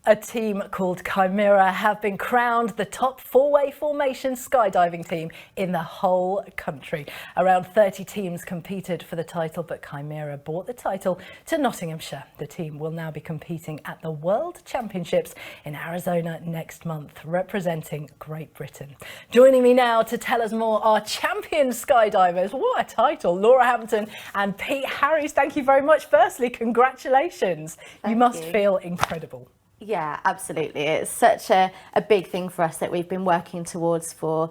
A team called Chimera have been crowned the top four-way formation skydiving team in the whole country. Around 30 teams competed for the title, but Chimera brought the title to Nottinghamshire. The team will now be competing at the World Championships in Arizona next month, representing Great Britain. Joining me now to tell us more are champion skydivers. What a title! Laura Hampton and Pete Harries. Thank you very much. Firstly, congratulations. You must feel incredible. Yeah, absolutely. It's such a big thing for us that we've been working towards for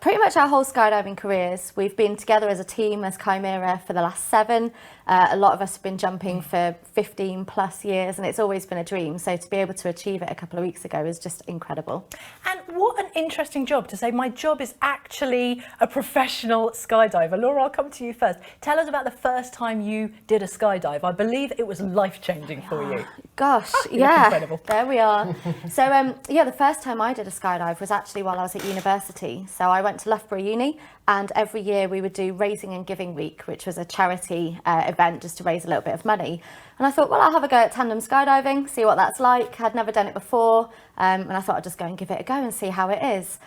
pretty much our whole skydiving careers. We've been together as a team, as Chimera, for the last 7. A lot of us have been jumping for 15 plus years, and it's always been a dream. So to be able to achieve it a couple of weeks ago is just incredible. And what an interesting job to say, my job is actually a professional skydiver. Laura, I'll come to you first. Tell us about the first time you did a skydive. I believe it was life-changing for you. Gosh, yeah, incredible. There we are. So yeah, the first time I did a skydive was actually while I was at university. So I went to Loughborough Uni, and every year we would do Raising and Giving Week, which was a charity event just to raise a little bit of money. And I thought, well, I'll have a go at tandem skydiving, see what that's like. I'd never done it before, and I thought I'd just go and give it a go and see how it is.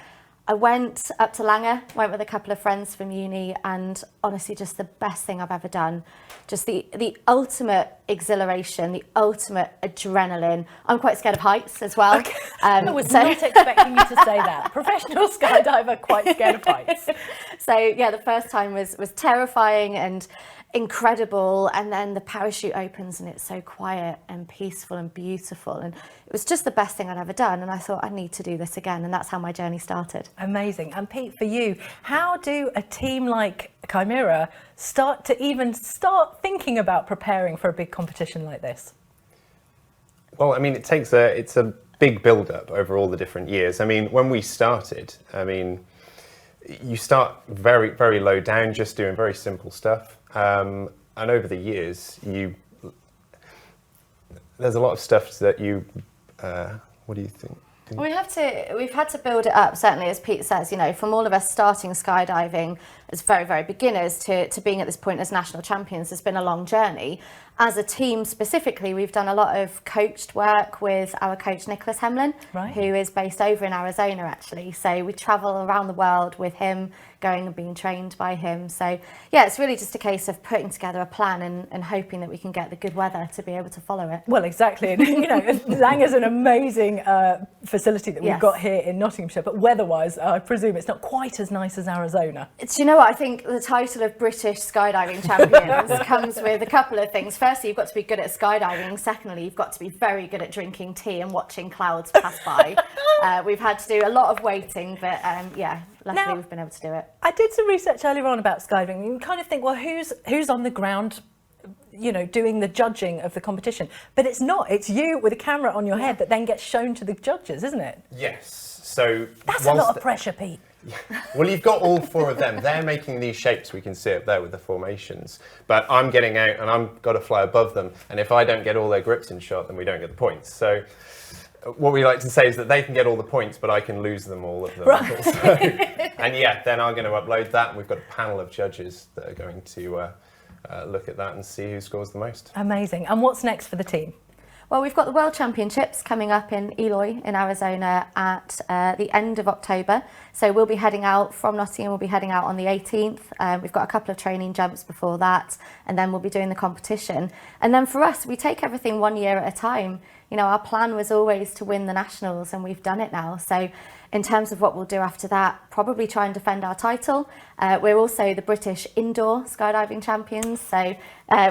I went up to Langer, went with a couple of friends from uni, and honestly, just the best thing I've ever done. Just the ultimate exhilaration, the ultimate adrenaline. I'm quite scared of heights as well. Okay. I was not expecting you to say that. Professional skydiver, quite scared of heights. So yeah, the first time was terrifying and incredible, and then the parachute opens and it's so quiet and peaceful and beautiful, and it was just the best thing I'd ever done, and I thought I need to do this again, and that's how my journey started. Amazing. And Pete, for you, how do a team like Chimera start thinking about preparing for a big competition like this? Well, I mean, it's a big build-up over all the different years. I mean, when we started, you start very, very low down, just doing very simple stuff. And over the years, there's a lot of stuff that what do you think? We've had to build it up, certainly, as Pete says, you know, from all of us starting skydiving as very, very beginners to being at this point as national champions. It's been a long journey. As a team specifically, we've done a lot of coached work with our coach Nicholas Hemlin, who is based over in Arizona actually. So we travel around the world with him, going and being trained by him. So yeah, it's really just a case of putting together a plan and hoping that we can get the good weather to be able to follow it. Well, exactly. And you know, Langer's an amazing facility that we've got here in Nottinghamshire, but weather-wise, I presume it's not quite as nice as Arizona. Do you know what? I think the title of British Skydiving Champions comes with a couple of things. Firstly, you've got to be good at skydiving. Secondly, you've got to be very good at drinking tea and watching clouds pass by. We've had to do a lot of waiting, but yeah, luckily we've been able to do it. I did some research earlier on about skydiving. You kind of think, well, who's on the ground, you know, doing the judging of the competition? But it's not. It's you with a camera on your head that then gets shown to the judges, isn't it? Yes. So that's a lot of pressure, Pete. Yeah. Well, you've got all 4 of them. They're making these shapes we can see up there with the formations. But I'm getting out and I've got to fly above them. And if I don't get all their grips in shot, then we don't get the points. So what we like to say is that they can get all the points, but I can lose them, all of them. Right. So, and yeah, then I'm going to upload that. And we've got a panel of judges that are going to look at that and see who scores the most. Amazing. And what's next for the team? Well, we've got the World Championships coming up in Eloy in Arizona at the end of October. So we'll be heading out from Nottingham, we'll be heading out on the 18th. We've got a couple of training jumps before that, and then we'll be doing the competition. And then for us, we take everything 1 year at a time. You know, our plan was always to win the Nationals, and we've done it now. So in terms of what we'll do after that, probably try and defend our title. We're also the British Indoor Skydiving Champions, so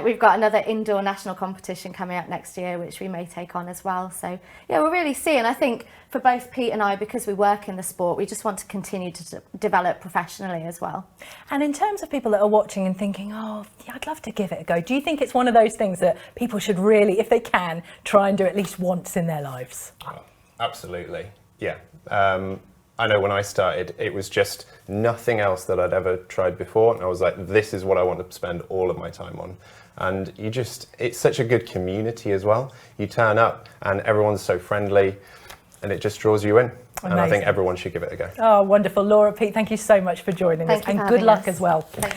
we've got another indoor national competition coming up next year, which we may take on as well. So yeah, we'll really see. And I think for both Pete and I, because we work in the sport, we just want to continue to develop professionally as well. And in terms of people that are watching and thinking, oh, yeah, I'd love to give it a go, do you think it's one of those things that people should really, if they can, try and do at least once in their lives? Oh, absolutely, yeah. I know when I started, it was just nothing else that I'd ever tried before. And I was like, this is what I want to spend all of my time on. And it's such a good community as well. You turn up and everyone's so friendly and it just draws you in. Amazing. And I think everyone should give it a go. Oh, wonderful. Laura, Pete, thank you so much for joining us. And good luck as well.